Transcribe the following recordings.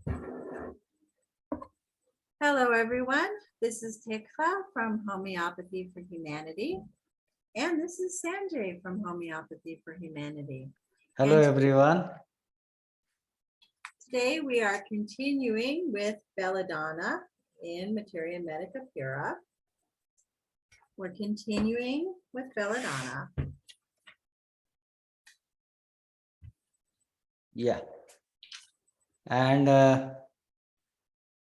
Hello, everyone. This is Tikva from Homeopathy for Humanity. And this is Sanjay from Homeopathy for Humanity. Hello, And everyone. today we are continuing with Belladonna in Materia Medica Pura. We're continuing with Belladonna. Yeah. And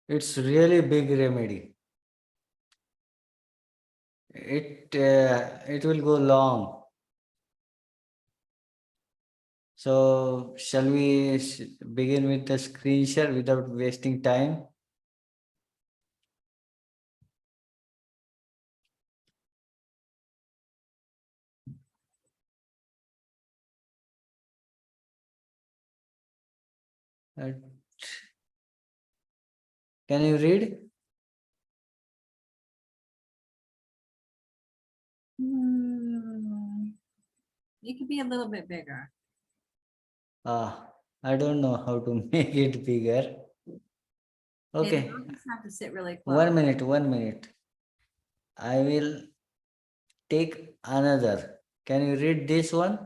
it's really big remedy. It will go long. So shall we begin with the screen share without wasting time? Uh, Can you read? It could be a little bit bigger. I don't know how to make it bigger. Okay. You just have to sit really close. 1 minute, 1 minute. I will take another. Can you read this one?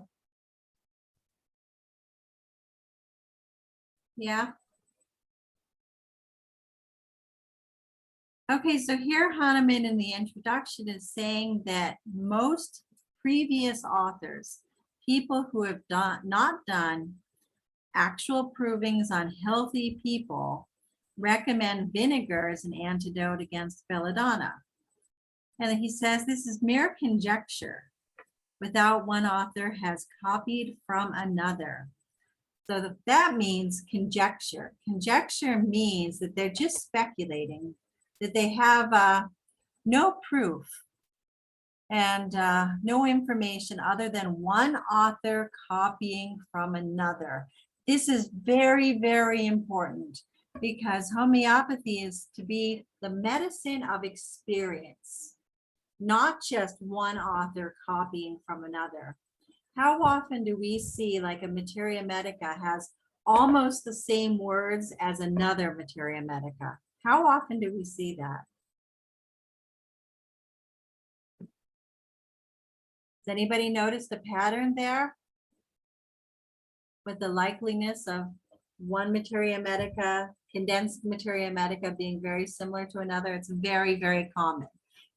Yeah. Okay, so here Hahnemann in the introduction is saying that most previous authors, people who have not done actual provings on healthy people, recommend vinegar as an antidote against belladonna. And he says this is mere conjecture without one author has copied from another. So that means conjecture. Conjecture means that they're just speculating, that they have no proof and no information other than one author copying from another. This is very, very important because homeopathy is to be the medicine of experience, not just one author copying from another. How often do we see like a Materia Medica has almost the same words as another Materia Medica? How often do we see that? Does anybody notice the pattern there? With the likeliness of one Materia Medica, condensed Materia Medica being very similar to another, it's very, very common.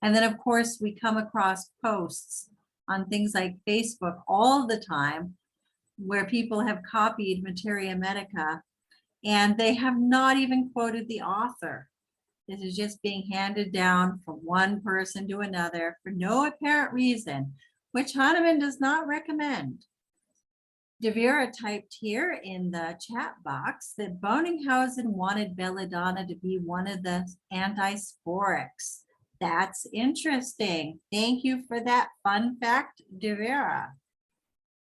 And then of course we come across posts on things like Facebook all the time where people have copied Materia Medica and they have not even quoted the author. This is just being handed down from one person to another for no apparent reason, which Hahnemann does not recommend. De Vera typed here in the chat box that Boninghausen wanted belladonna to be one of the antisporics. That's interesting. Thank you for that fun fact, De Vera.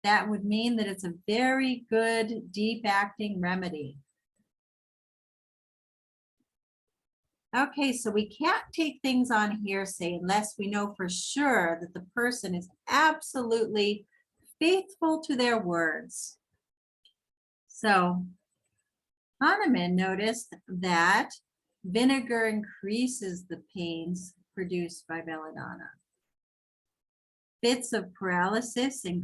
That would mean that it's a very good deep acting remedy. Okay, so we can't take things on hearsay unless we know for sure that the person is absolutely faithful to their words. So Hahnemann noticed that vinegar increases the pains produced by belladonna. Fits of paralysis and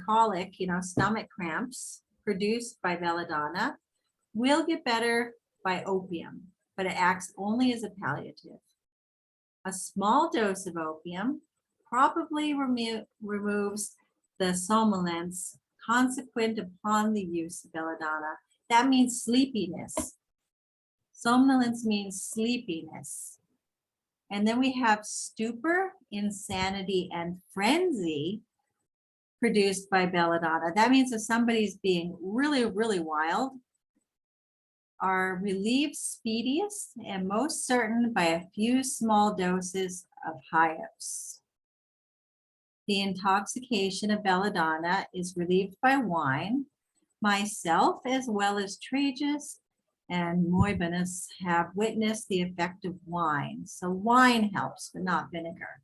colic, stomach cramps produced by belladonna will get better by opium, but it acts only as a palliative. A small dose of opium probably removes the somnolence consequent upon the use of belladonna. That means sleepiness. Somnolence means sleepiness. And then we have stupor, insanity, and frenzy produced by belladonna. That means if somebody's being really, really wild, are relieved speediest and most certain by a few small doses of Hyos. The intoxication of belladonna is relieved by wine. Myself, as well as Tragus and Moibinus, have witnessed the effect of wine. So wine helps, but not vinegar.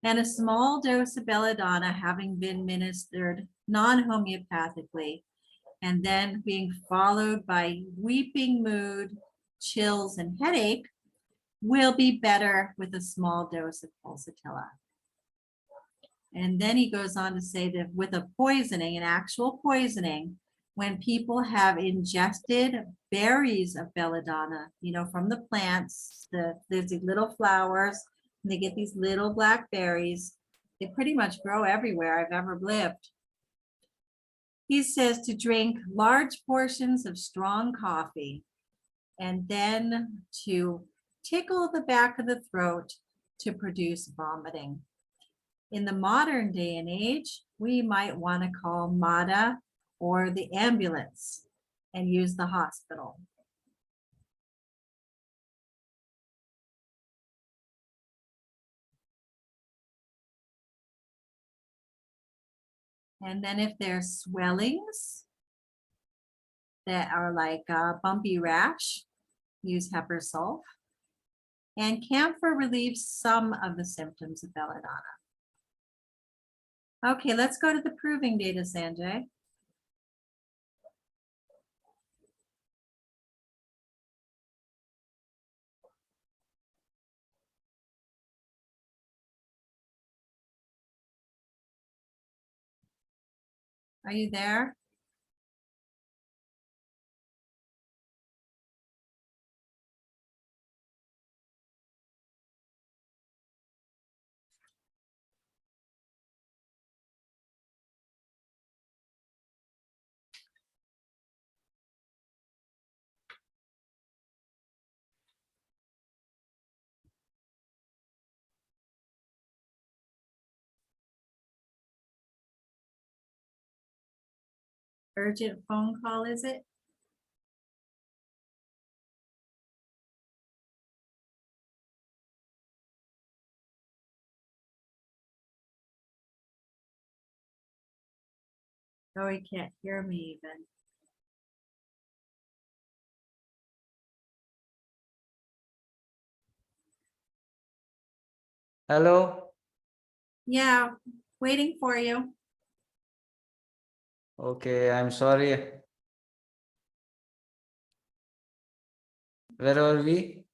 And a small dose of belladonna having been administered non-homeopathically and then being followed by weeping mood, chills, and headache, will be better with a small dose of pulsatilla. And then he goes on to say that with a poisoning, an actual poisoning, when people have ingested berries of belladonna, from the plants, there's these little flowers, and they get these little black berries. They pretty much grow everywhere I've ever lived. He says to drink large portions of strong coffee and then to tickle the back of the throat to produce vomiting. In the modern day and age, we might want to call MATA or the ambulance and use the hospital. And then if there's swellings that are like a bumpy rash, use Heparin sulf. And camphor relieves some of the symptoms of belladonna. Okay, let's go to the proving data, Sanjay. Are you there? Urgent phone call, is it? Oh, he can't hear me even. Hello? Yeah, waiting for you. Okay, I'm sorry. Where are we?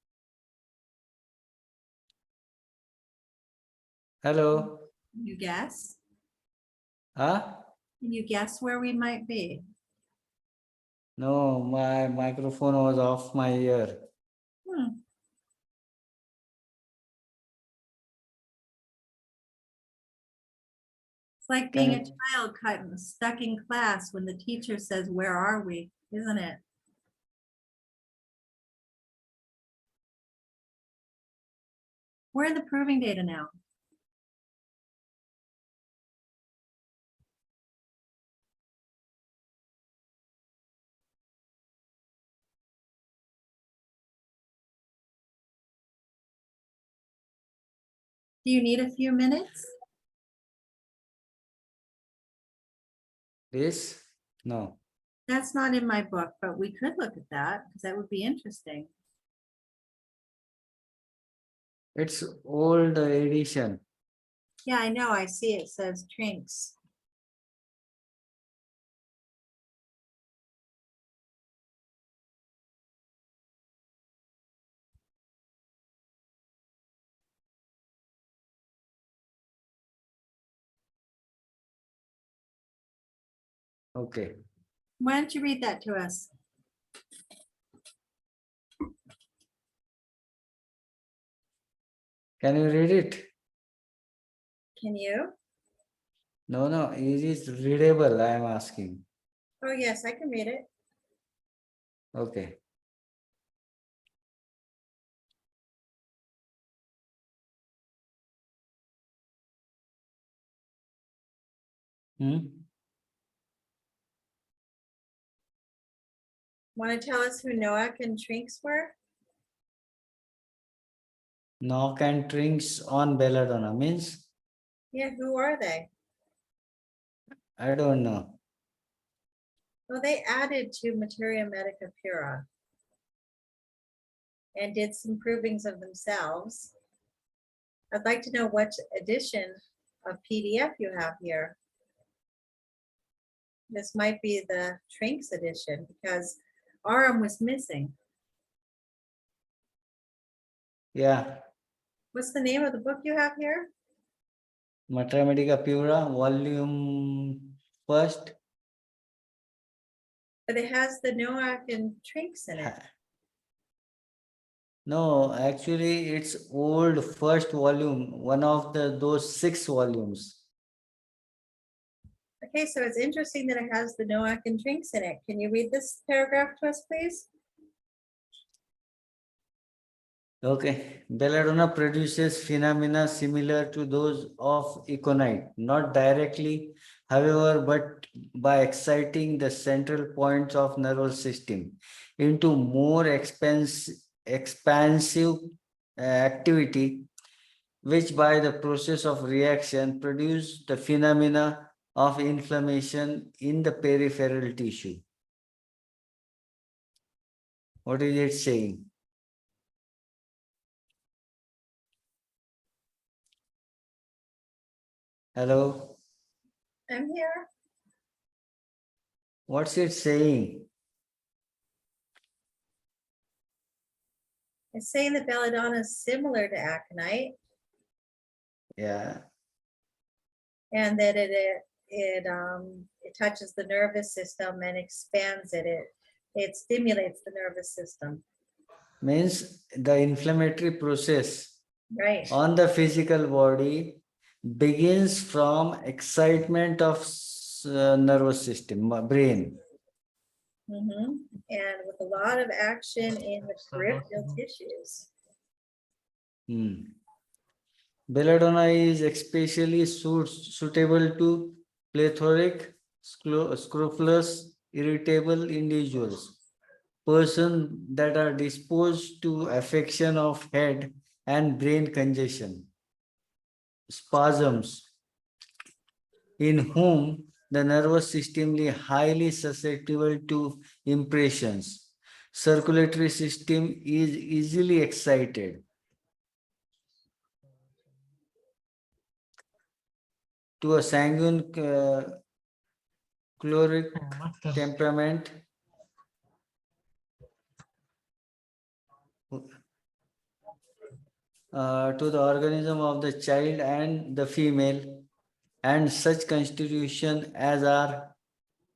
Hello? Can you guess? Huh? Can you guess where we might be? No, my microphone was off my ear. Hmm. It's like Can being a you, child stuck in class when the teacher says, "Where are we?" Isn't it? We're in the proving data now. Do you need a few minutes? this? No. That's not in my book, but we could look at that because that would be interesting. It's old edition. Yeah, I know. I see it says drinks. Okay. Why don't you read that to us? Can you read it? Can you? No, it is readable, I am asking. Oh, yes, I can read it. Okay. Hmm? Want to tell us who Noah and Trinks were? Knock and drinks on Belladonna means Yeah, who are they? I don't know. Well, they added to Materia Medica Pura and did some provings of themselves. I'd like to know what edition of PDF you have here. This might be the Trinks edition because Aram was missing. Yeah, What's the name of the book you have here? Materia Medica Pura, volume first. But it has the Noach and Trinks in it. No, actually, it's old first volume, one of those 6 volumes. Okay, so it's interesting that it has the Noach and Trinks in it. Can you read this paragraph to us, please? Okay, Belladonna produces phenomena similar to those of econite, not directly, however, but by exciting the central points of nervous system into more expansive activity, which by the process of reaction produce the phenomena of inflammation in the peripheral tissue. What is it saying? Hello? I'm here. What's it saying? It's saying that Belladonna is similar to aconite Yeah. and that it touches the nervous system and expands it. It stimulates the nervous system. Means the inflammatory process Right. on the physical body begins from excitement of nervous system, brain. And with a lot of action in the peripheral tissues. Belladonna is especially suitable to plethoric, scrofulous, irritable individuals, persons that are disposed to affection of head and brain congestion, spasms, in whom the nervous system is highly susceptible to impressions. Circulatory system is easily excited. To a sanguine choleric temperament, to the organism of the child and the female, and such constitution as are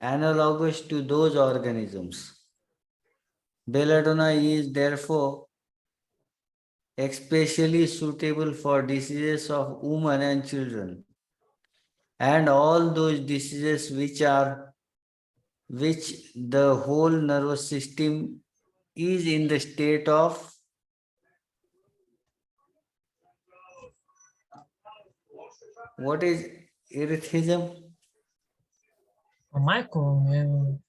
analogous to those organisms. Belladonna is therefore especially suitable for diseases of women and children, and all those diseases which the whole nervous system is in the state of what is erythism? Michael,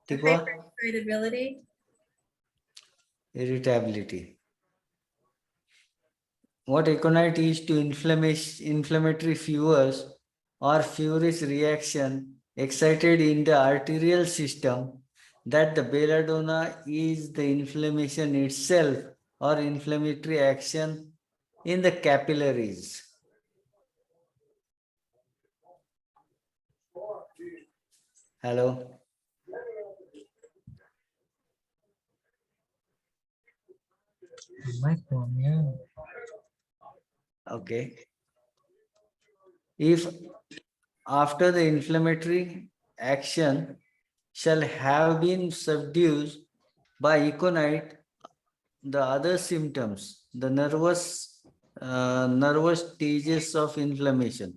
Tikwa? Hyperexcitability. Irritability. What aconite is to inflammatory fevers or feverish reaction excited in the arterial system, that the belladonna is the inflammation itself or inflammatory action in the capillaries. Hello? Michael, yeah. Okay. If after the inflammatory action shall have been subdued by aconite, the other symptoms, the nervous stages of inflammation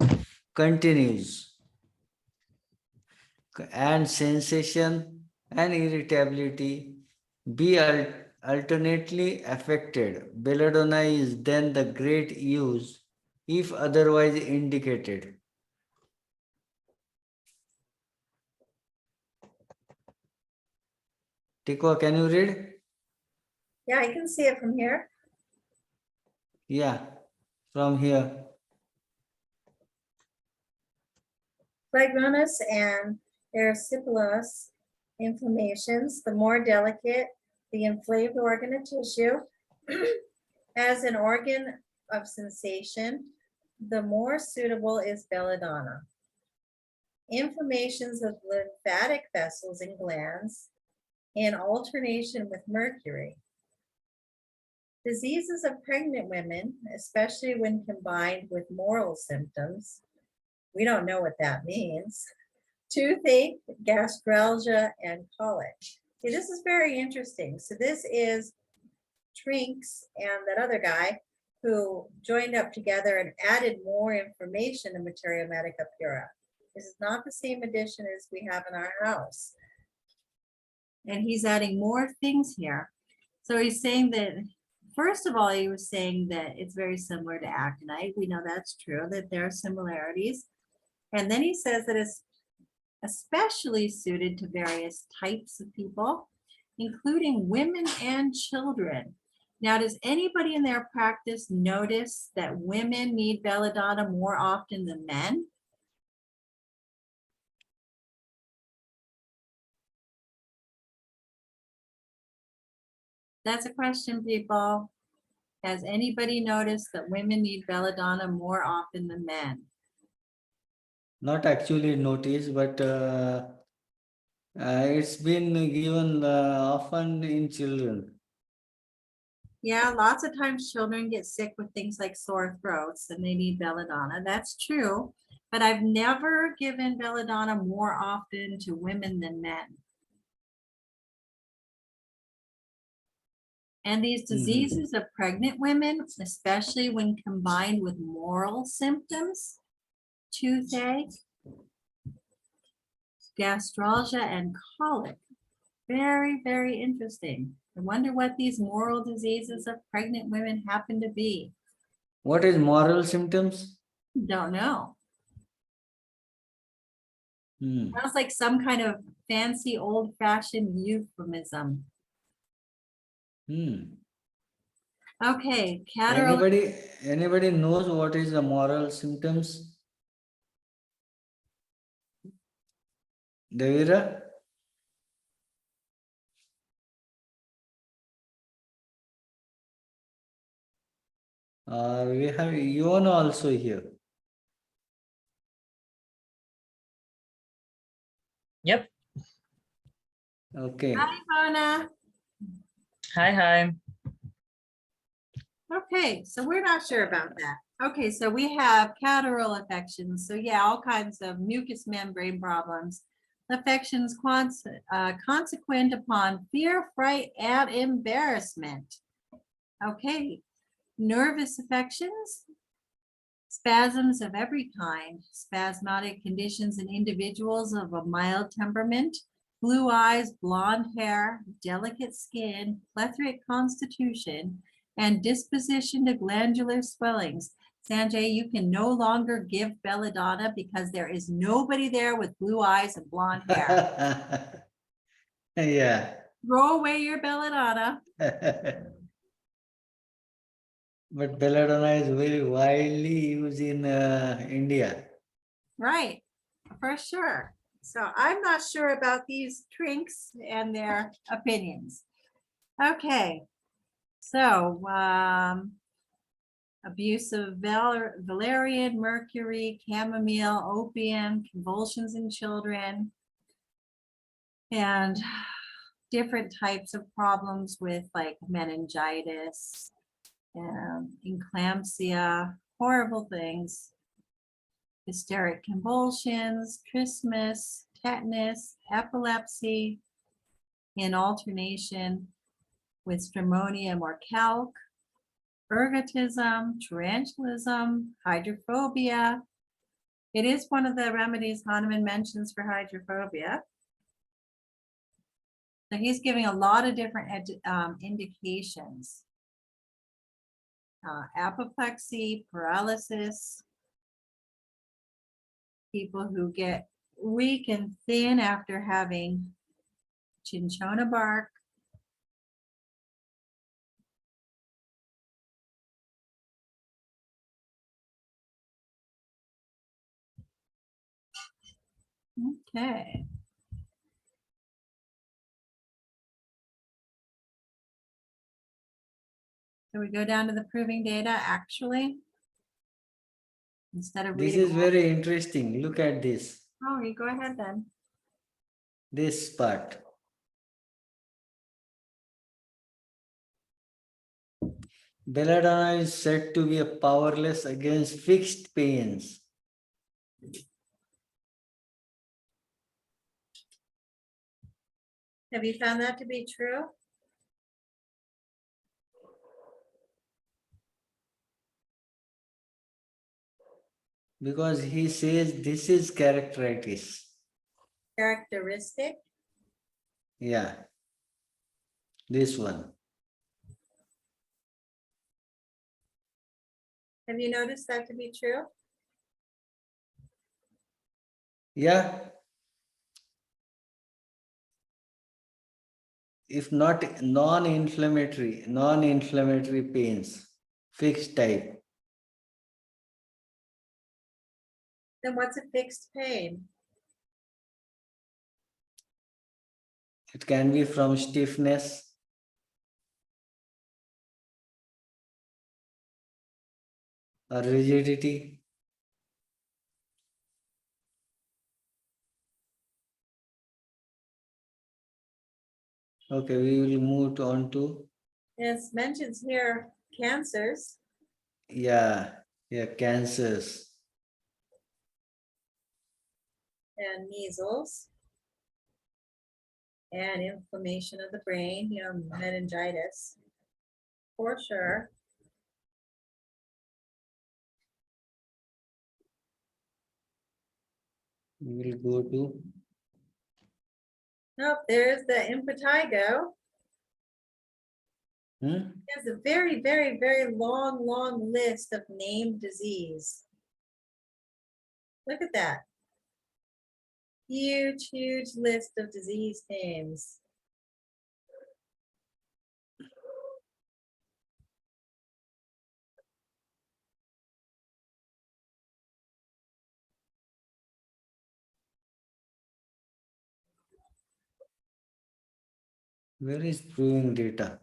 continues, and sensation and irritability be alternately affected. Belladonna is then the great use if otherwise indicated. Tikwa, can you read? Yeah, I can see it from here. Yeah, from here. Phlegmonous and erysipelas inflammations, the more delicate the inflamed organ or tissue, as an organ of sensation, the more suitable is belladonna. Inflammations of lymphatic vessels and glands in alternation with mercury. Diseases of pregnant women, especially when combined with moral symptoms. We don't know what that means. Toothache, gastralgia, and colic. See, this is very interesting. So this is Trinks and that other guy who joined up together and added more information to Materia Medica Pura. This is not the same edition as we have in our house. And he's adding more things here. So he's saying that, first of all, he was saying that it's very similar to aconite. We know that's true, that there are similarities. And then he says that it's especially suited to various types of people, including women and children. Now, does anybody in their practice notice that women need belladonna more often than men? That's a question, people. Has anybody noticed that women need belladonna more often than men? Not actually noticed, but it's been given often in children. Yeah, lots of times children get sick with things like sore throats and they need belladonna. That's true. But I've never given belladonna more often to women than men. And these diseases of pregnant women, especially when combined with moral symptoms, toothache, gastralgia, and colic. Very, very interesting. I wonder what these moral diseases of pregnant women happen to be. What is moral symptoms? Don't know. Hmm. Sounds like some kind of fancy old-fashioned euphemism. Hmm. Okay, catarrh. Anybody knows what is the moral symptoms? Devira? We have Iona also here. Yep. Okay. Hi, Mona. Hi, hi. Okay, so we're not sure about that. Okay, so we have catarrhal affections. So yeah, all kinds of mucous membrane problems. Affections consequent upon fear, fright, and embarrassment. Okay, nervous affections, spasms of every kind, spasmodic conditions in individuals of a mild temperament, blue eyes, blonde hair, delicate skin, plethoric constitution, and disposition to glandular swellings. Sanjay, you can no longer give belladonna because there is nobody there with blue eyes and blonde hair. Yeah. Throw away your belladonna. But belladonna is very widely used in India. Right, for sure. So I'm not sure about these drinks and their opinions. Okay, so abuse of valerian, mercury, chamomile, opium, convulsions in children, and different types of problems with like meningitis, eclampsia, horrible things, hysteric convulsions, trismus, tetanus, epilepsy, in alternation with stramonium or calc, ergotism, tarantulism, hydrophobia. It is one of the remedies Hahnemann mentions for hydrophobia. So he's giving a lot of different indications. Apoplexy, paralysis, people who get weak and thin after having cinchona bark. Okay. So we go down to the proving data. Actually, instead of This reading. is very interesting. Look at this. Oh, you go ahead then. This part. Belladonna is said to be powerless against fixed pains. Have you found that to be true? Because he says this is characteristics. Characteristic? Yeah. This one. Have you noticed that to be true? Yeah. If not non-inflammatory pains, fixed type. Then what's a fixed pain? It can be from stiffness, or rigidity. Okay, we will move on to, It mentions here cancers. yeah, cancers. And measles and inflammation of the brain, meningitis, for sure. We will go to, Nope, there's the impetigo. hmm? There's a very, very, very long list of named disease. Look at that. Huge list of disease names. Where is proving data?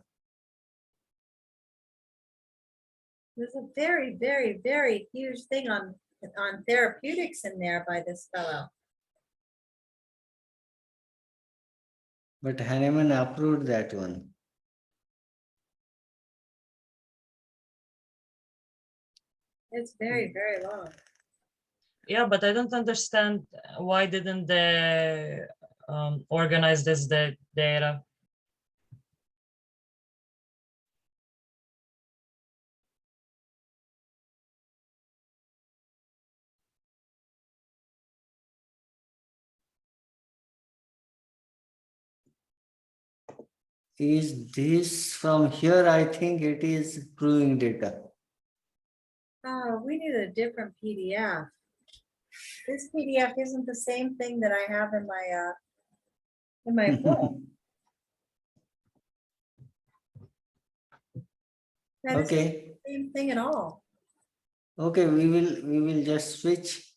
There's a very, very, very huge thing on therapeutics in there by this fellow. But Hahnemann approved that one. It's very, very long. Yeah, but I don't understand why didn't they organize this data? Is this from here? I think it is proving data. Oh, we need a different PDF. This PDF isn't the same thing that I have in my book. That is Okay. the same thing at all. Okay, we will just switch.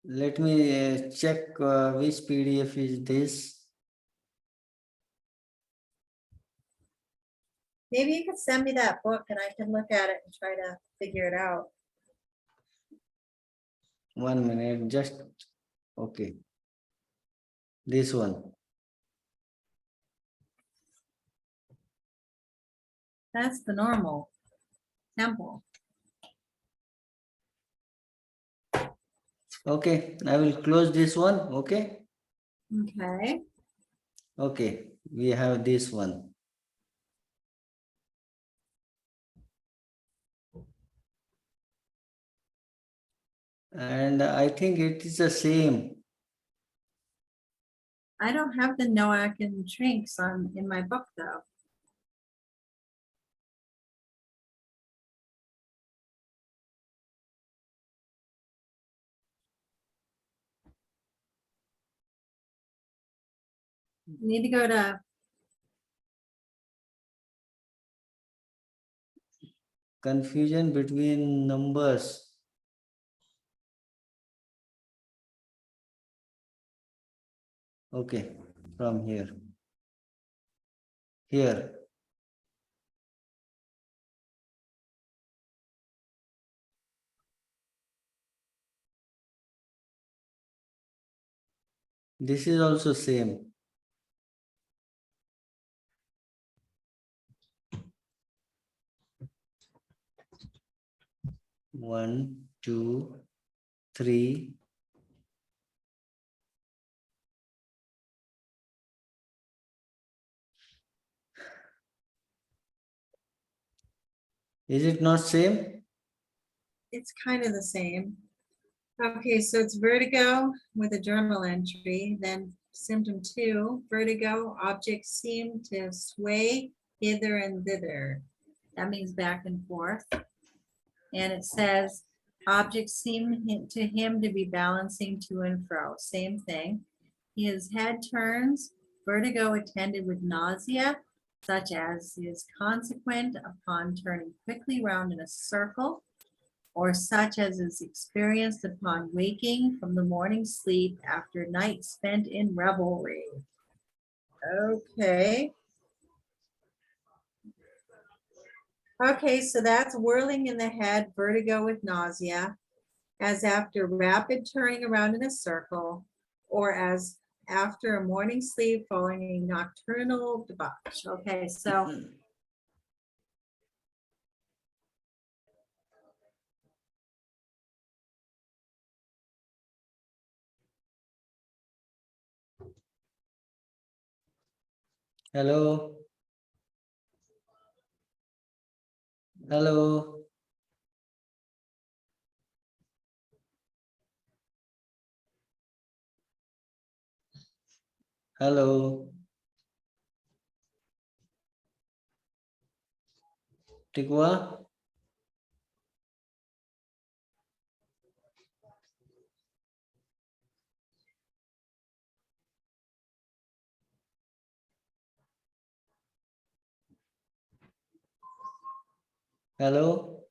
Let me check which PDF is this. Maybe you could send me that book and I can look at it and try to figure it out. 1 minute, just okay. This one. That's the normal temple. Okay, I will close this one. Okay. Okay. Okay, we have this one. And I think it is the same. I don't have the NOAC and Trinks in my book though. You need to go to Confusion between numbers. Okay, from here. Here. This is also same. One, two, three. Is it not same? It's kind of the same. Okay, so it's vertigo with a journal entry. Then symptom 2, vertigo, objects seem to sway hither and thither. That means back and forth. And it says, objects seem to him to be balancing to and fro. Same thing. His head turns, vertigo attended with nausea, such as is consequent upon turning quickly round in a circle, or such as is experienced upon waking from the morning sleep after night spent in revelry. Okay. Okay, so that's whirling in the head, vertigo with nausea, as after rapid turning around in a circle, or as after a morning sleep following a nocturnal debauch. Okay, so Hello. Hello. Hello. Tikwa? Hello.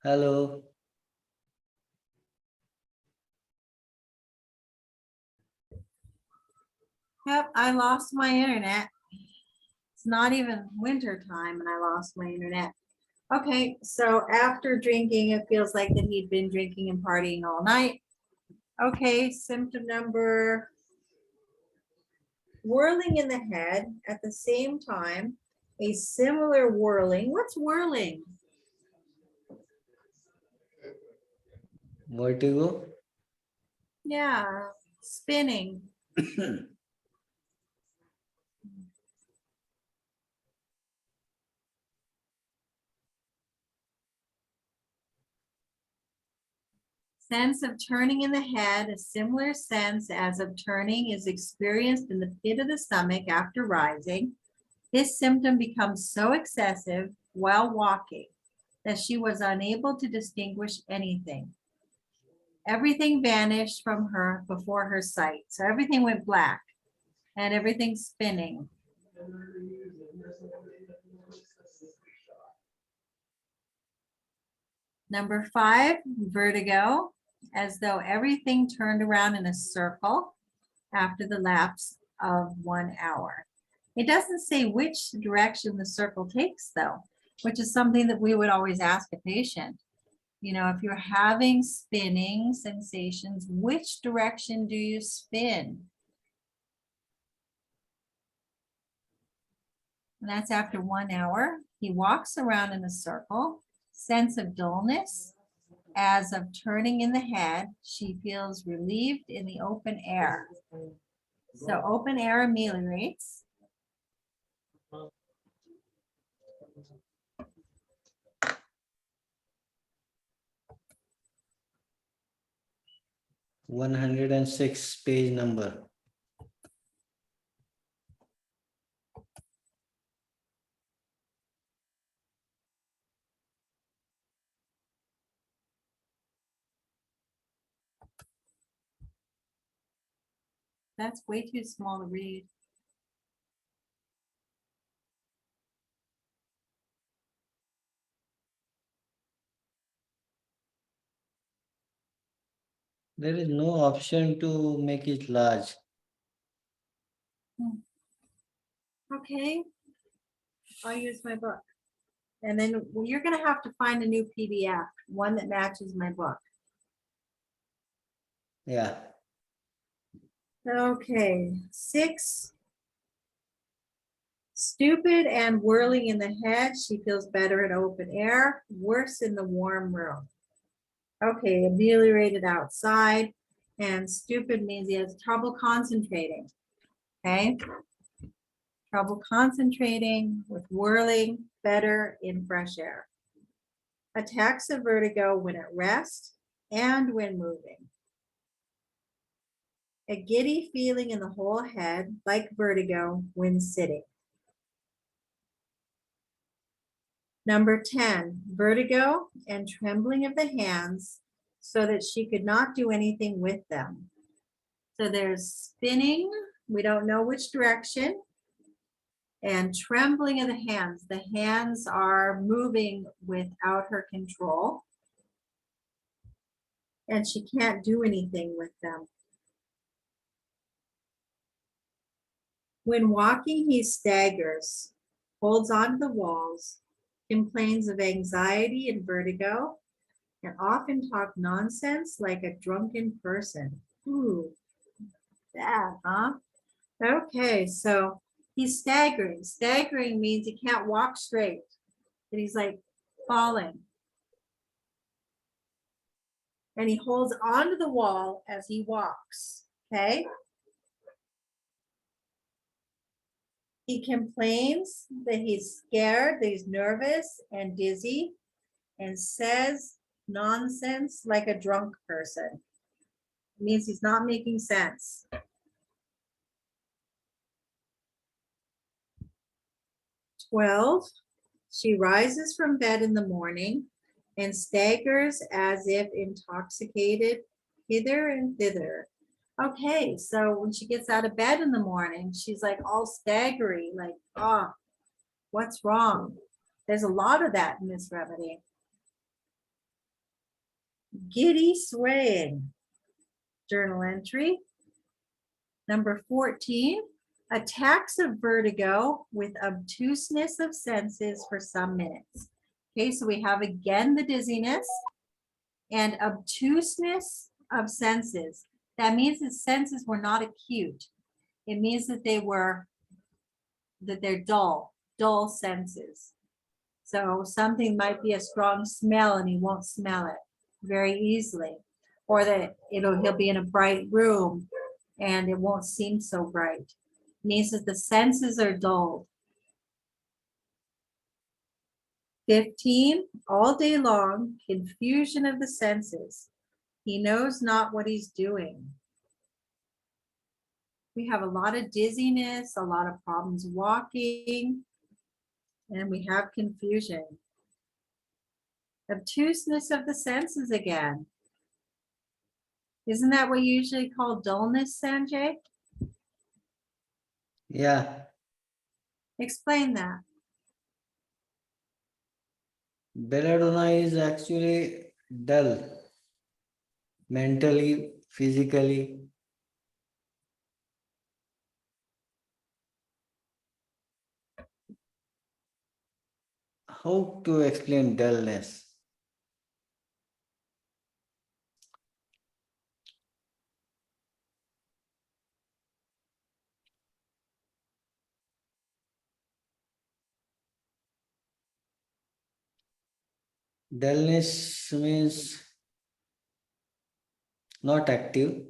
Hello. yep, I lost my internet. It's not even winter time and I lost my internet. Okay, so after drinking, it feels like that he'd been drinking and partying all night. Okay, symptom number, whirling in the head at the same time, a similar whirling. What's whirling? Vertigo? Yeah, spinning. Sense of turning in the head, a similar sense as of turning is experienced in the pit of the stomach after rising. This symptom becomes so excessive while walking that she was unable to distinguish anything. Everything vanished from her before her sight. So everything went black and everything's spinning. Number 5, vertigo, as though everything turned around in a circle after the lapse of 1 hour. It doesn't say which direction the circle takes though, which is something that we would always ask a patient. You know, if you're having spinning sensations, which direction do you spin? And that's after 1 hour. He walks around in a circle, sense of dullness, as of turning in the head. She feels relieved in the open air. So open air ameliorates. One 106 page number. That's way too small to read. There is no option to make it large. Okay. I'll use my book. And then you're gonna have to find a new PDF, one that matches my book. Yeah. Okay, 6. Stupid and whirling in the head. She feels better in open air, worse in the warm room. Okay, ameliorated outside, and stupid means he has trouble concentrating. Okay, trouble concentrating with whirling, better in fresh air. Attacks of vertigo when at rest and when moving. A giddy feeling in the whole head, like vertigo when sitting. Number 10, vertigo and trembling of the hands so that she could not do anything with them. So there's spinning, we don't know which direction, and trembling of the hands. The hands are moving without her control, and she can't do anything with them. When walking, he staggers, holds onto the walls, complains of anxiety and vertigo, and often talk nonsense like a drunken person. Ooh, bad, huh? Okay, so he's staggering. Staggering means he can't walk straight, and he's like falling. And he holds onto the wall as he walks, okay? He complains that he's scared, that he's nervous and dizzy, and says nonsense like a drunk person. It means he's not making sense. 12, she rises from bed in the morning and staggers as if intoxicated hither and thither. Okay, so when she gets out of bed in the morning, she's like all staggery, like, oh, what's wrong? There's a lot of that in this remedy. Giddy swaying. Journal entry. Number 14, attacks of vertigo with obtuseness of senses for some minutes. Okay, so we have again the dizziness and obtuseness of senses. That means his senses were not acute. It means that they're dull senses. So something might be a strong smell and he won't smell it very easily. Or that he'll be in a bright room and it won't seem so bright. It means that the senses are dulled. 15, all day long, confusion of the senses. He knows not what he's doing. We have a lot of dizziness, a lot of problems walking, and we have confusion. Obtuseness of the senses again. Isn't that what you usually call dullness, Sanjay? Yeah. Explain that. Belladonna is actually dull. Mentally, physically. How to explain dullness? Dullness means not active.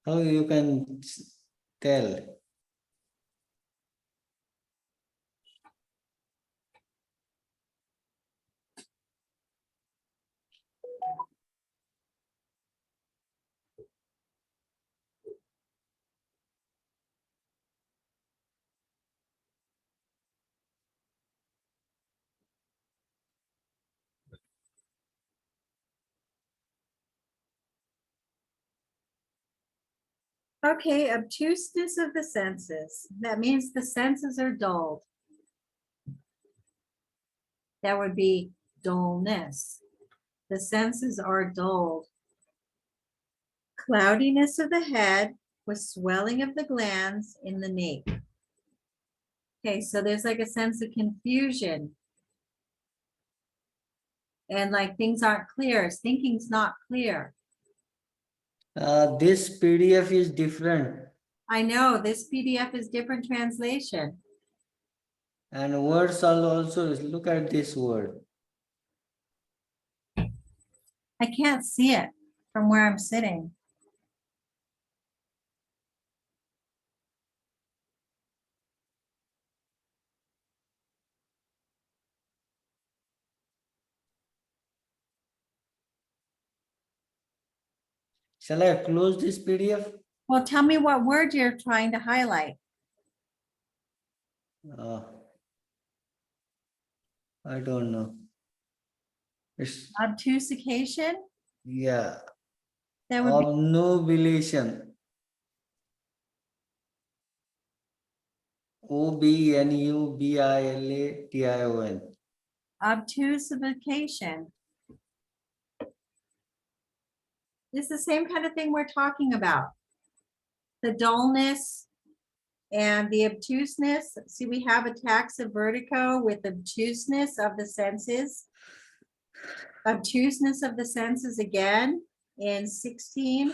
How you can tell? Okay, obtuseness of the senses. That means the senses are dulled. That would be dullness. the senses are dulled. Cloudiness of the head with swelling of the glands in the nape. Okay, so there's like a sense of confusion. And like things aren't clear, thinking's not clear. This PDF is different I know this PDF is different translation. and words are also, look at this word. I can't see it from where I'm sitting. Shall I close this PDF? Well, tell me what word you're trying to highlight. I don't know. It's, Obtrusification? yeah, That would be obnubilation. Obnubilation. obtrusification. It's the same kind of thing we're talking about. The dullness and the obtuseness. See, we have attacks of vertigo with obtuseness of the senses. Obtuseness of the senses again in 16.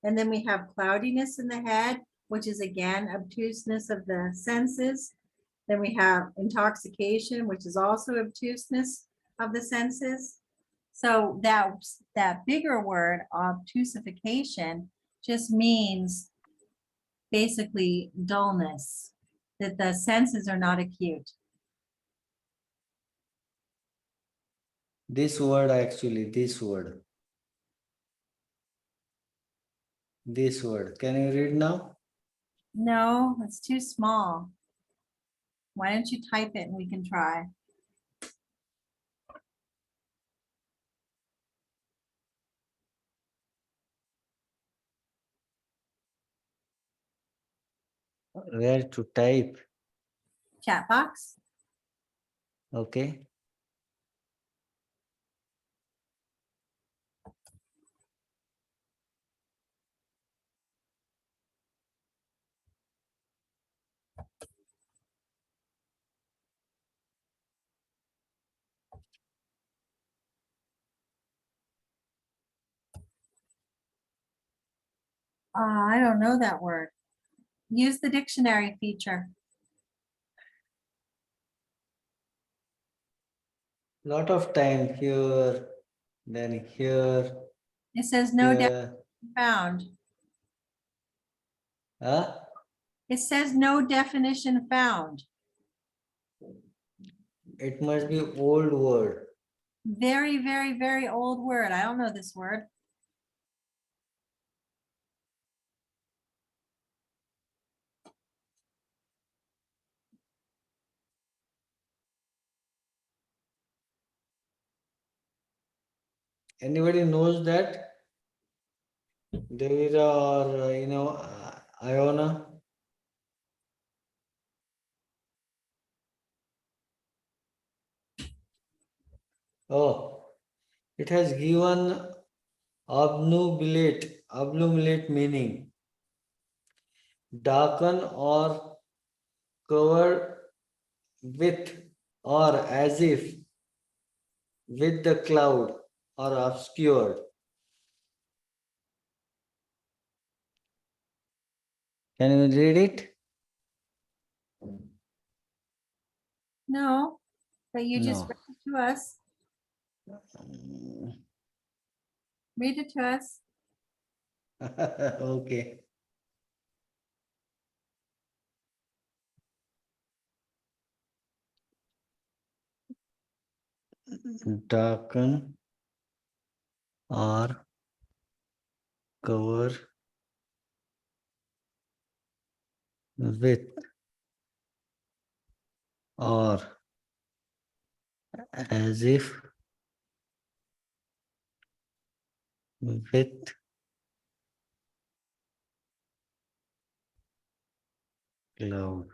And then we have cloudiness in the head, which is again obtuseness of the senses. Then we have intoxication, which is also obtuseness of the senses. So that bigger word, obtrusification, just means basically dullness, that the senses are not acute. This word actually, this word. This word. Can you read now? No, it's too small. Why don't you type it and we can try? Where to type? Chat box? Okay. I don't know that word. Use the dictionary feature. Lot of time here, then here, It says no definition here. found. Huh? It says no definition found. It must be old word. Very, very, very old word. I don't know this word. Anybody knows that? Devira or Iona? Oh, it has given obnubilate meaning. Darken or covered with or as if with the cloud or obscured. Can you read it? No, but you just No. read it to us. Read it to us. Okay. Darken or cover with or as if with cloud.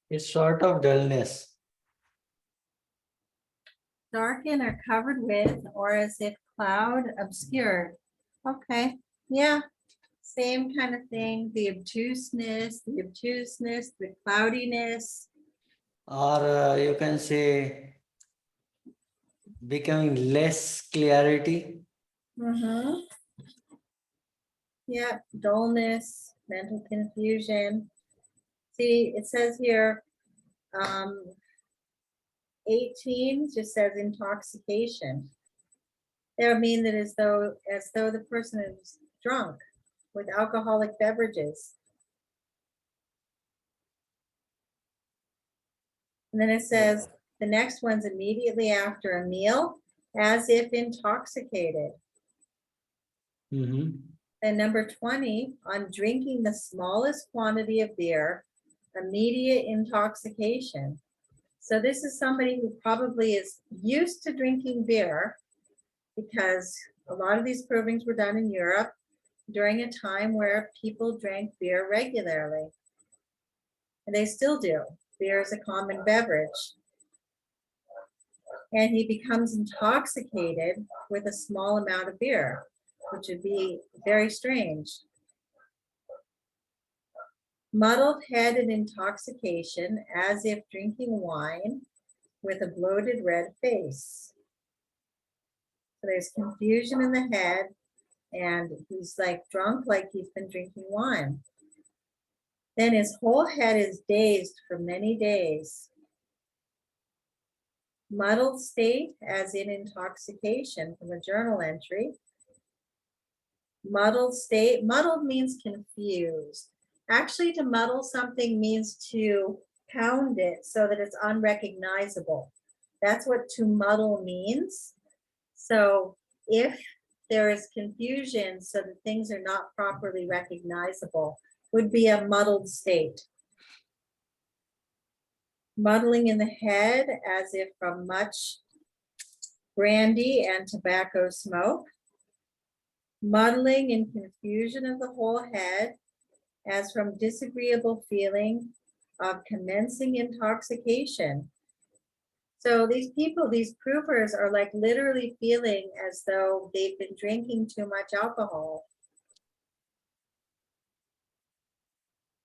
It's sort of dullness. Darken or covered with, or as if cloud obscured. Okay, yeah, same kind of thing. The obtuseness, the cloudiness. Or you can say becoming less clarity. Mhm. Yeah, dullness, mental confusion. See, it says here, 18 just says intoxication. That would mean that as though the person is drunk with alcoholic beverages. And then it says the next one's immediately after a meal, as if intoxicated. Mhm. And number 20, on drinking the smallest quantity of beer, immediate intoxication. So this is somebody who probably is used to drinking beer because a lot of these provings were done in Europe during a time where people drank beer regularly. And they still do. Beer is a common beverage. And he becomes intoxicated with a small amount of beer, which would be very strange. Muddled head and intoxication, as if drinking wine with a bloated red face. So there's confusion in the head, and he's like drunk, like he's been drinking wine. Then his whole head is dazed for many days. Muddled state, as in intoxication, from a journal entry. Muddled state, muddled means confused. Actually, to muddle something means to pound it so that it's unrecognizable. That's what to muddle means. So if there is confusion so that things are not properly recognizable, would be a muddled state. Muddling in the head, as if from much brandy and tobacco smoke. Muddling and confusion of the whole head, as from disagreeable feeling of commencing intoxication. So these people, these provers, are like literally feeling as though they've been drinking too much alcohol.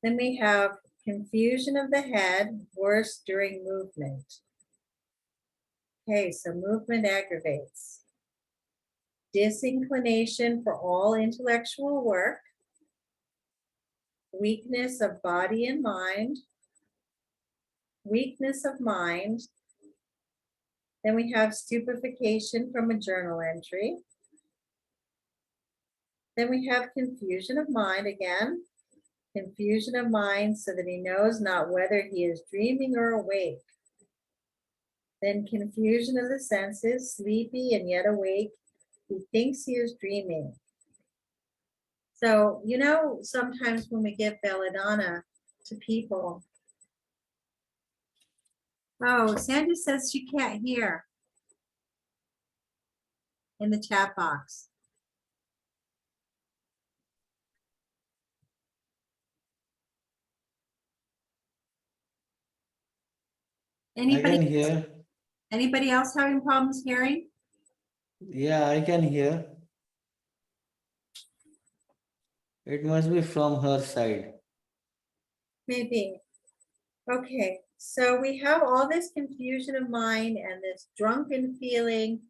Then we have confusion of the head, worse during movement. Okay, so movement aggravates. Disinclination for all intellectual work. Weakness of body and mind. Weakness of mind. Then we have stupefaction from a journal entry. Then we have confusion of mind again. Confusion of mind so that he knows not whether he is dreaming or awake. Then confusion of the senses, sleepy and yet awake. He thinks he is dreaming. So, you know, sometimes when we give Belladonna to people. Oh, Sandy says she can't hear in the chat box. I can Anybody, hear. anybody else having problems hearing? Yeah, I can hear. It must be from her side. Maybe. Okay, so we have all this confusion of mind and this drunken feeling,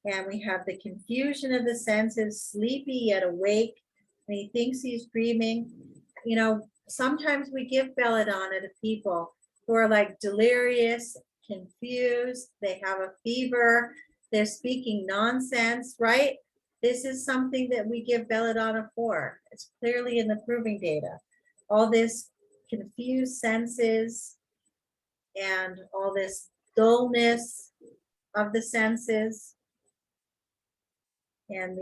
and we have the confusion of the senses, sleepy yet awake, and he thinks he's dreaming. You know, sometimes we give Belladonna to people who are like delirious, confused, they have a fever, they're speaking nonsense, right? This is something that we give Belladonna for. It's clearly in the proving data. All this confused senses and all this dullness of the senses. And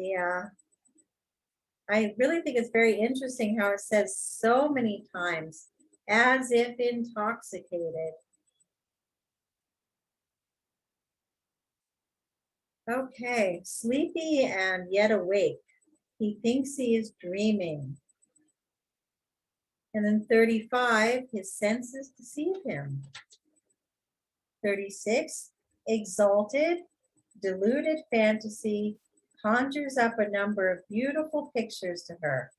I really think it's very interesting how it says so many times, as if intoxicated. Okay, sleepy and yet awake. He thinks he is dreaming. And then 35, his senses deceive him. 36, exalted, deluded fantasy conjures up a number of beautiful pictures to her.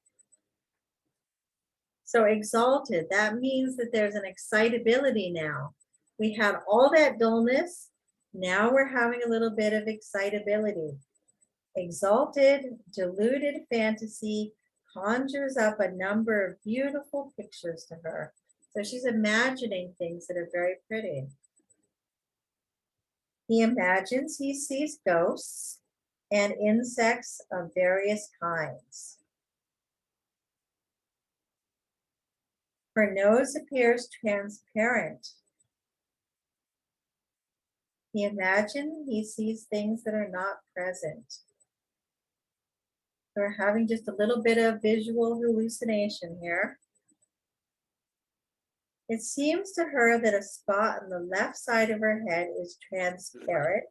So exalted, that means that there's an excitability now. We had all that dullness. Now we're having a little bit of excitability. Exalted, deluded fantasy conjures up a number of beautiful pictures to her. So she's imagining things that are very pretty. He imagines he sees ghosts and insects of various kinds. Her nose appears transparent. He imagines he sees things that are not present. We're having just a little bit of visual hallucination here. It seems to her that a spot on the left side of her head is transparent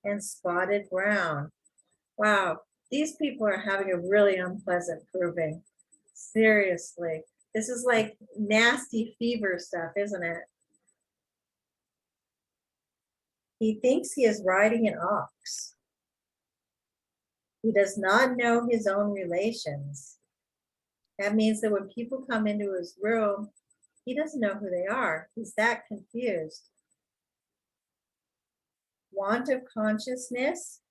and spotted brown. Wow, these people are having a really unpleasant proving. Seriously, this is like nasty fever stuff, isn't it? He thinks he is riding an ox. He does not know his own relations. That means that when people come into his room, he doesn't know who they are. He's that confused. Want of consciousness,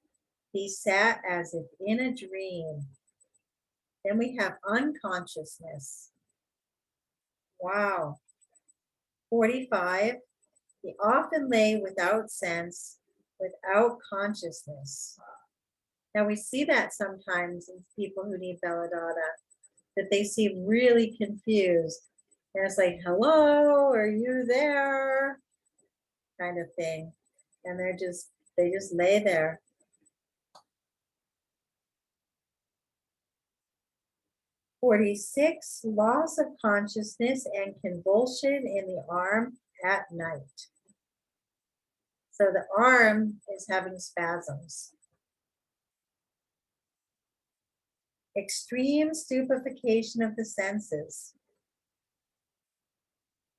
he sat as if in a dream. Then we have unconsciousness. Wow. 45, he often lay without sense, without consciousness. Now we see that sometimes in people who need Belladonna, that they seem really confused. And it's like, hello, are you there? Kind of thing. And they just lay there. "46, loss of consciousness and convulsion in the arm at night." So the arm is having spasms. Extreme stupefaction of the senses.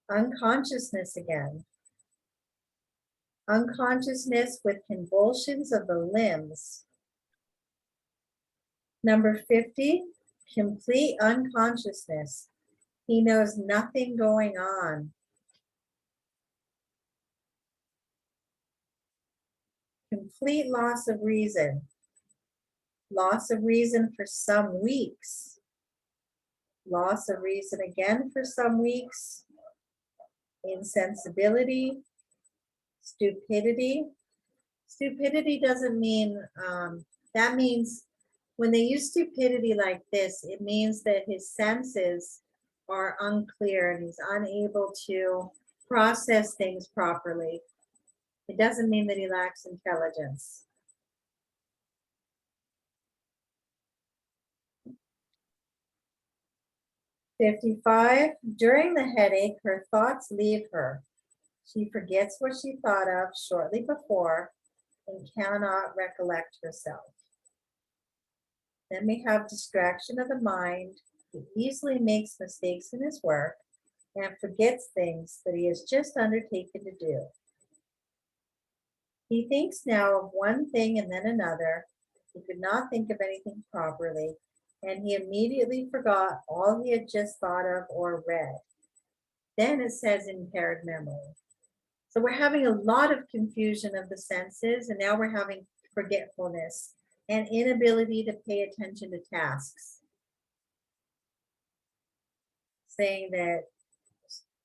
Unconsciousness again. Unconsciousness with convulsions of the limbs. Number 50, complete unconsciousness. He knows nothing going on. Complete loss of reason. Loss of reason for some weeks. Loss of reason again for some weeks. Insensibility. Stupidity. Stupidity doesn't mean, that means when they use stupidity like this, it means that his senses are unclear and he's unable to process things properly. It doesn't mean that he lacks intelligence. "55, during the headache, her thoughts leave her. She forgets what she thought of shortly before and cannot recollect herself." Then we have distraction of the mind. He easily makes mistakes in his work and forgets things that he has just undertaken to do. He thinks now of one thing and then another. He could not think of anything properly, and he immediately forgot all he had just thought of or read. Then it says impaired memory. So we're having a lot of confusion of the senses, and now we're having forgetfulness and inability to pay attention to tasks. Saying that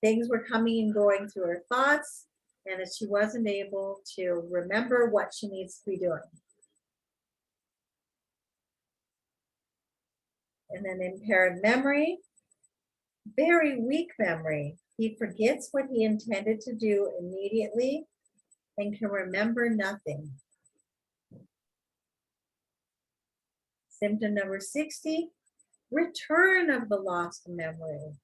things were coming and going through her thoughts, and that she wasn't able to remember what she needs to be doing. And then impaired memory, very weak memory. He forgets what he intended to do immediately and can remember nothing. Symptom number 60, return of the lost memory.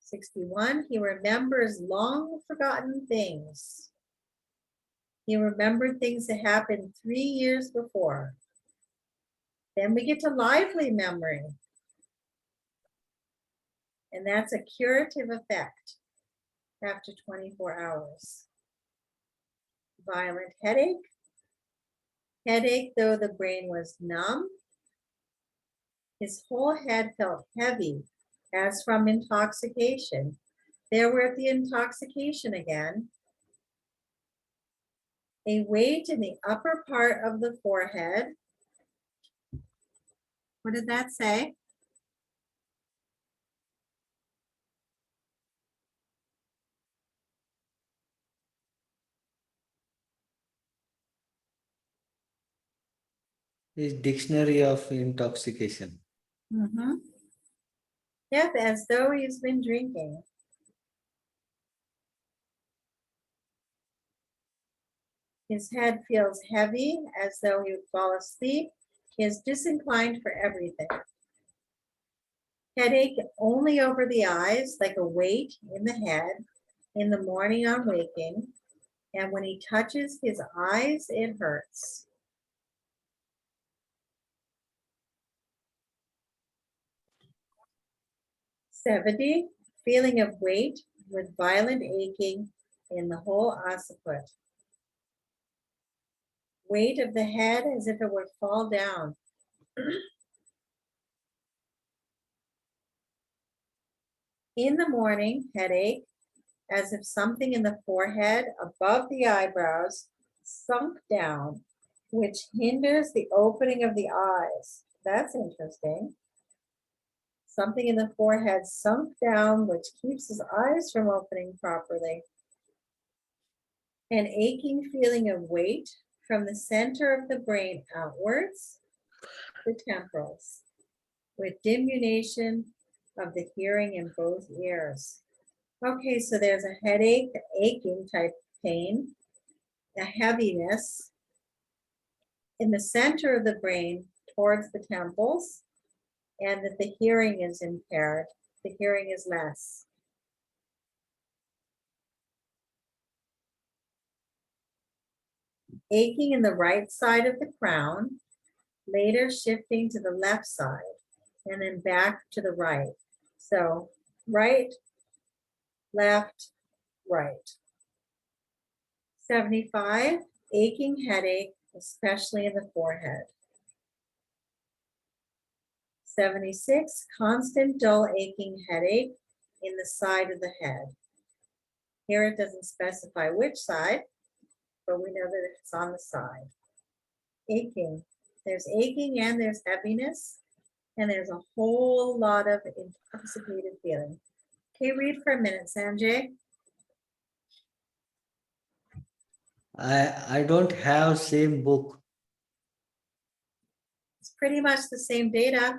61, he remembers long forgotten things. He remembered things that happened 3 years before. Then we get to lively memory. And that's a curative effect after 24 hours. Violent headache. Headache, though the brain was numb. His whole head felt heavy, as from intoxication. There we're at the intoxication again. A weight in the upper part of the forehead. What did that say? Is dictionary of intoxication. Yep, as though he's been drinking. His head feels heavy, as though he would fall asleep. He is disinclined for everything. Headache only over the eyes, like a weight in the head in the morning on waking. And when he touches his eyes, it hurts. (70) Feeling of weight with violent aching in the whole occiput. Weight of the head as if it would fall down. In the morning, headache, as if something in the forehead above the eyebrows sunk down, which hinders the opening of the eyes. That's interesting. Something in the forehead sunk down, which keeps his eyes from opening properly. An aching feeling of weight from the center of the brain outwards, the temporals, with diminution of the hearing in both ears. Okay, so there's a headache, aching type pain, a heaviness in the center of the brain towards the temples, and that the hearing is impaired. The hearing is less. Aching in the right side of the crown, later shifting to the left side, and then back to the right. So right, left, right. 75, aching headache, especially in the forehead. 76, constant dull aching headache in the side of the head. Here it doesn't specify which side, but we know that it's on the side. Aching. There's aching and there's heaviness, and there's a whole lot of intoxicated feeling. Okay, read for a minute, Sanjay. I don't have same book. It's pretty much the same data.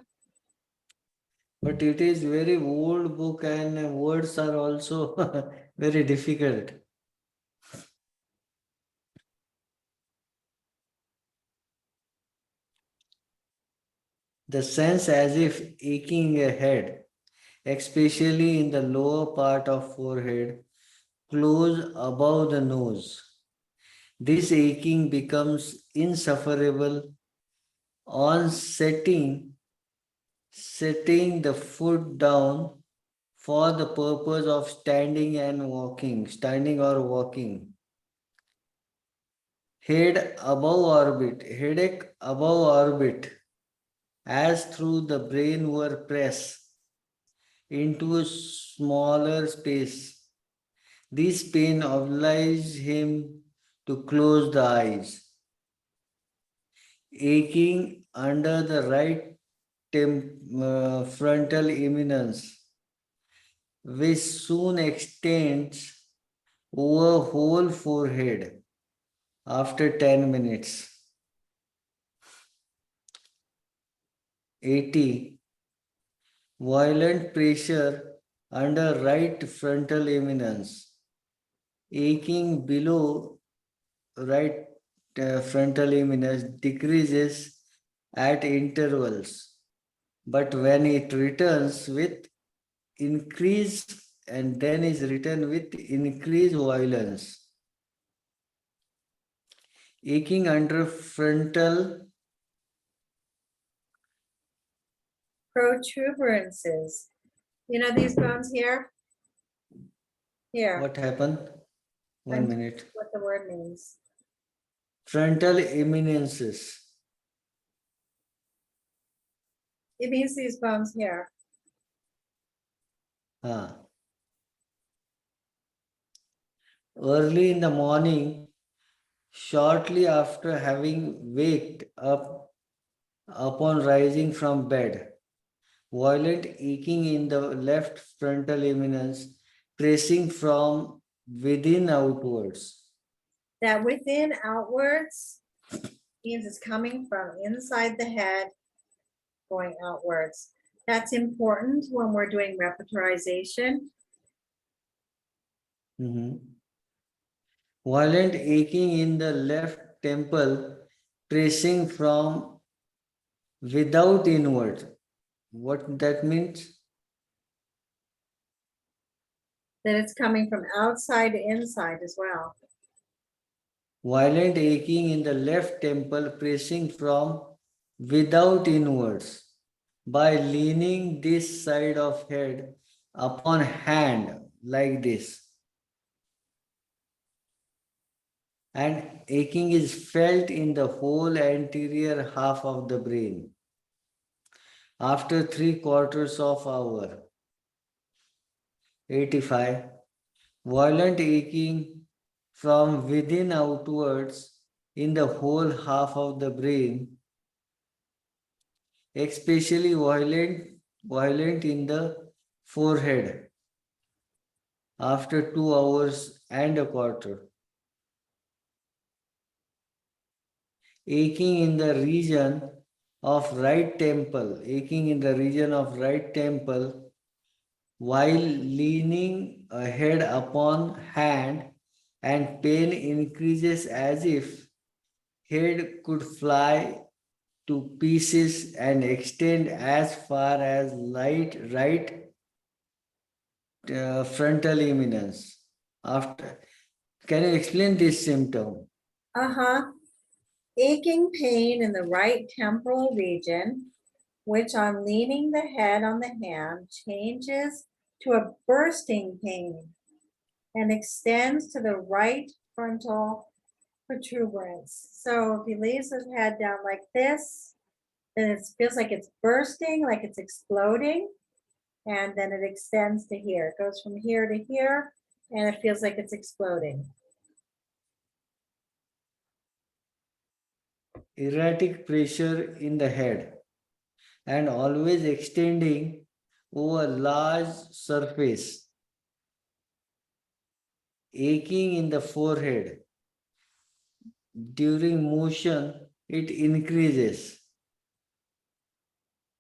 But it is very old book and words are also very difficult. The sense as if aching a head, especially in the lower part of forehead, close above the nose. This aching becomes insufferable on setting the foot down for the purpose of standing or walking. Headache above orbit, as through the brain were pressed into a smaller space. This pain obliged him to close the eyes. Aching under the right frontal eminence, which soon extends over whole forehead after 10 minutes. 80. Violent pressure under right frontal eminence. Aching below right frontal eminence decreases at intervals, but when it returns with increased and then is returned with increased violence. Aching under frontal Protuberances You know these bones here? Here, What happened? 1 minute. what the word means. Frontal eminences. It means these bones here. Early in the morning, shortly after having waked up upon rising from bed, violent aching in the left frontal eminence, tracing from within outwards. That within outwards means it's coming from inside the head, going outwards. That's important when we're doing repertorization. Violent aching in the left temple, tracing from without inward. What that means? That it's coming from outside to inside as well. Violent aching in the left temple, pressing from without inwards. By leaning this side of head upon hand like this. And aching is felt in the whole anterior half of the brain. After 3/4 of hour. 85. Violent aching from within outwards in the whole half of the brain, especially violent in the forehead after 2 hours and a quarter. Aching in the region of right temple, while leaning head upon hand, and pain increases as if head could fly to pieces and extend as far as right frontal eminence. Can you explain this symptom? Aching pain in the right temporal region, which on leaning the head on the hand changes to a bursting pain and extends to the right frontal protuberance. So if he leaves his head down like this, then it feels like it's bursting, like it's exploding. And then it extends to here. It goes from here to here, and it feels like it's exploding. Erratic pressure in the head and always extending over large surface. Aching in the forehead. During motion, it increases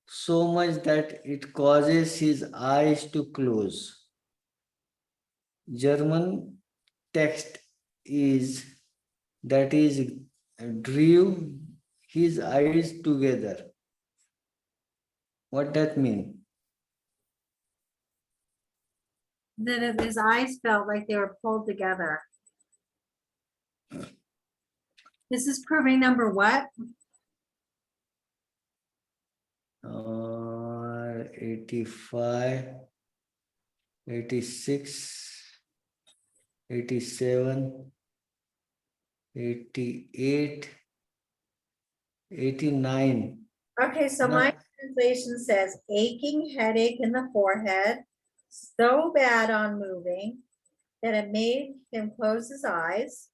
so much that it causes his eyes to close. German text is drew his eyes together. What that mean? Then his eyes felt like they were pulled together. This is proving number what? 85, 86, 87, 88, 89. Okay, so No. my translation says aching headache in the forehead, so bad on moving that it made him close his eyes,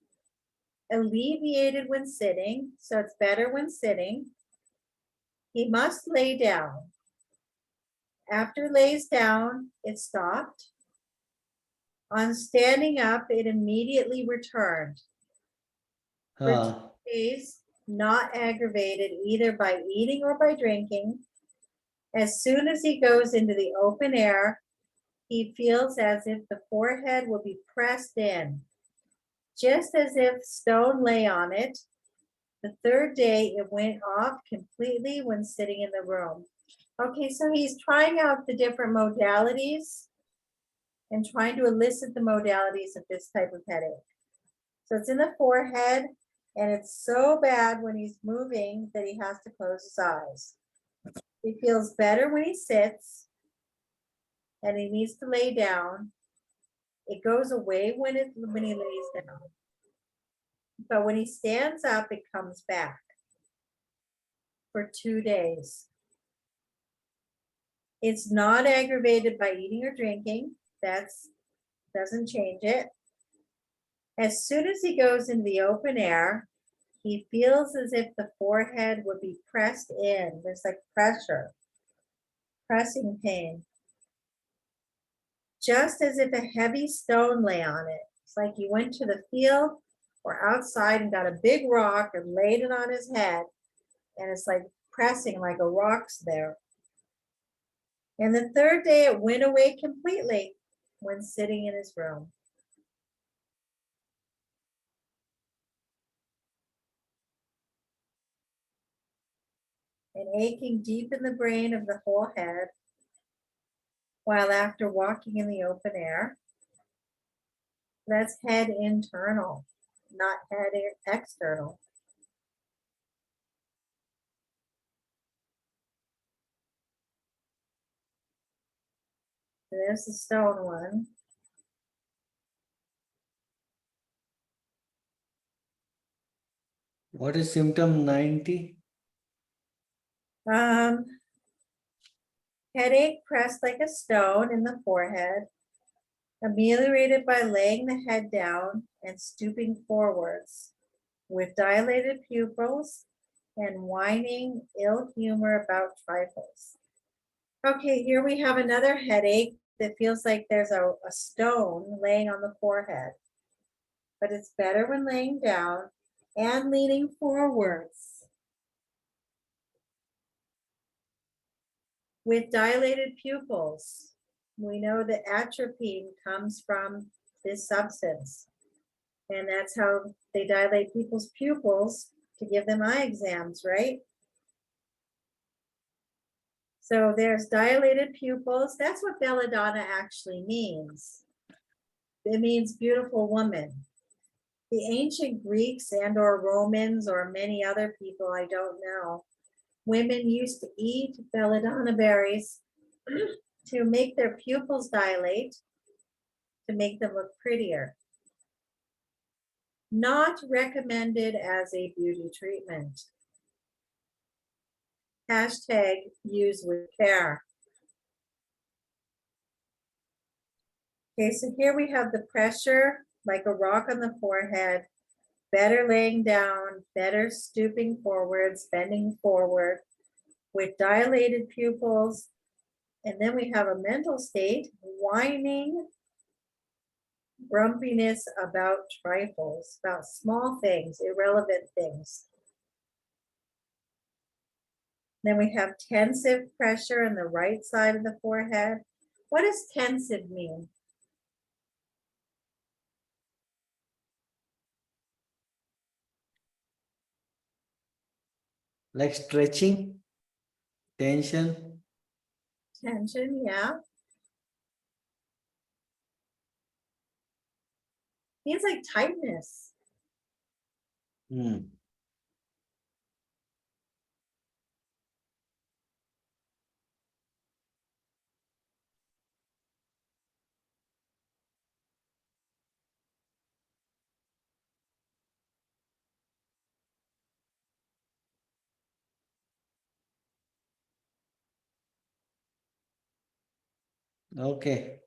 alleviated when sitting, so it's better when sitting. He must lay down. After lays down, it stopped. On standing up, it immediately returned. For 2 days, not aggravated either by eating or by drinking. As soon as he goes into the open air, he feels as if the forehead will be pressed in, just as if stone lay on it. The 3rd day, it went off completely when sitting in the room. Okay, so he's trying out the different modalities and trying to elicit the modalities of this type of headache. So it's in the forehead, and it's so bad when he's moving that he has to close his eyes. He feels better when he sits, and he needs to lay down, it goes away when he lays down. But when he stands up, it comes back for 2 days. It's not aggravated by eating or drinking. That's doesn't change it. As soon as he goes into the open air, he feels as if the forehead would be pressed in. There's like pressure, pressing pain. Just as if a heavy stone lay on it. It's like you went to the field or outside and got a big rock and laid it on his head, and it's like pressing like a rock's there. And the third day it went away completely when sitting in his room. And aching deep in the brain of the whole head, while after walking in the open air. That's head internal, not head external. And there's the stone one. What is symptom 90? Headache pressed like a stone in the forehead, ameliorated by laying the head down and stooping forwards, with dilated pupils and whining ill humor about trifles. Okay, here we have another headache that feels like there's a stone laying on the forehead, but it's better when laying down and leaning forwards. With dilated pupils, we know that atropine comes from this substance. And that's how they dilate people's pupils to give them eye exams, right? So there's dilated pupils. That's what Belladonna actually means. It means beautiful woman. The ancient Greeks and or Romans or many other people, I don't know, women used to eat belladonna berries to make their pupils dilate, to make them look prettier. Not recommended as a beauty treatment. Hashtag use with care. Okay, so here we have the pressure, like a rock on the forehead, better laying down, better stooping forwards, bending forward, with dilated pupils. And then we have a mental state, whining, grumpiness about trifles, about small things, irrelevant things. Then we have tensive pressure on the right side of the forehead. What does tensive mean? Like stretching, tension. Tension, yeah. Means like tightness. Hmm. Okay.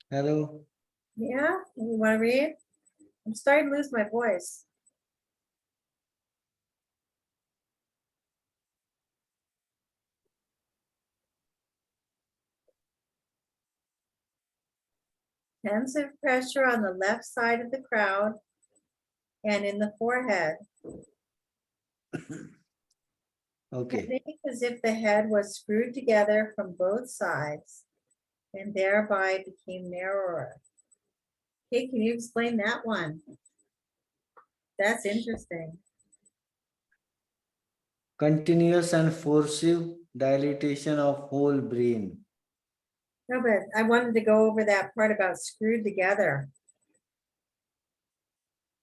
Hello. Yeah, you want to read? I'm starting to lose my voice. Tensive pressure on the left side of the crown and in the forehead. Okay. Headache as if the head was screwed together from both sides and thereby became narrower. Okay, can you explain that one? That's interesting. Continuous and forcive dilatation of whole brain. No, but I wanted to go over that part about screwed together.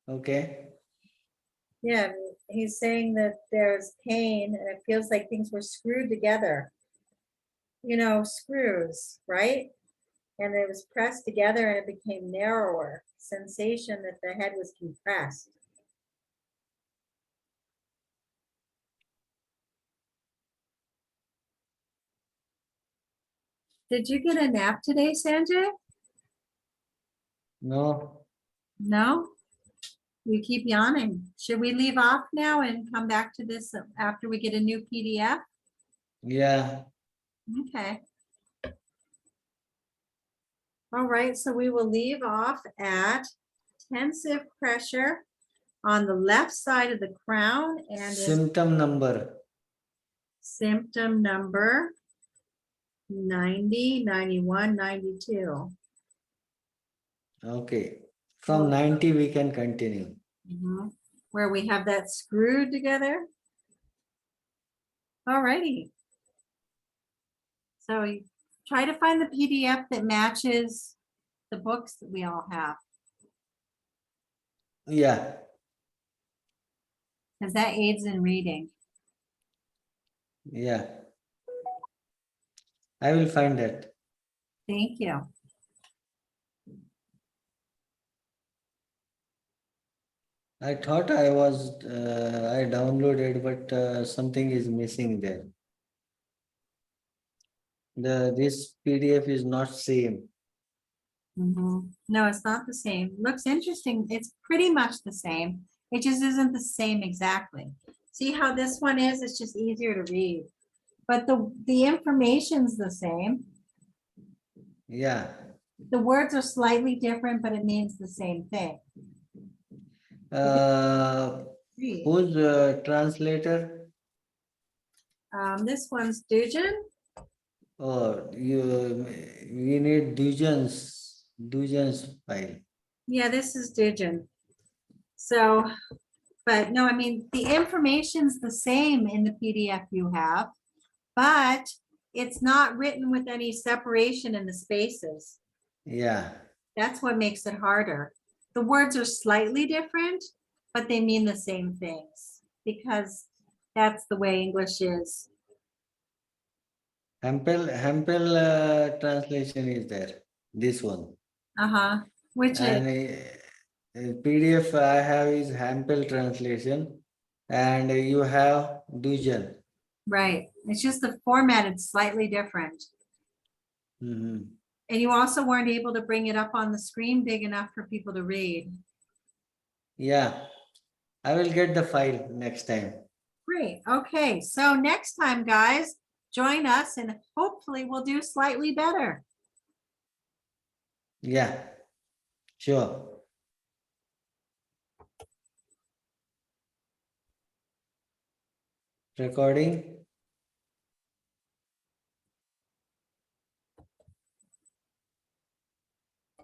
Okay. Yeah, he's saying that there's pain and it feels like things were screwed together. You know, screws, right? And it was pressed together and it became narrower. Sensation that the head was compressed. Did you get a nap today, Sanjay? No. No? You keep yawning. Should we leave off now and come back to this after we get a new PDF? Yeah. Okay. All right, so we will leave off at tensive pressure on the left side of the crown and in Symptom number. symptom number 90, 91, 92. Okay. From 90 we can continue. Mhm. Where we have that screwed together. All righty. So you try to find the PDF that matches the books that we all have, Yeah. because that aids in reading. Yeah. I will find that. Thank you. I thought I downloaded, but something is missing there. This PDF is not same. Mhm. No, it's not the same. Looks interesting. It's pretty much the same. It just isn't the same exactly. See how this one is? It's just easier to read. But the information's the same. Yeah. The words are slightly different, but it means the same thing. Read. Who's translator? This one's Dujan. Or we need Dujan's file. Yeah, this is Dujan. So, but no, I mean, the information's the same in the PDF you have, but it's not written with any separation in the spaces. Yeah. That's what makes it harder. The words are slightly different, but they mean the same things because that's the way English is. Hempel translation is there. This one. Uh-huh. Which And PDF I have is Hempel translation, and you have Dujan. right. It's just the formatted slightly different. Mhm. And you also weren't able to bring it up on the screen big enough for people to read. Yeah, I will get the file next time. Great. Okay. So next time, guys, join us and hopefully we'll do slightly better. Yeah, sure. Recording.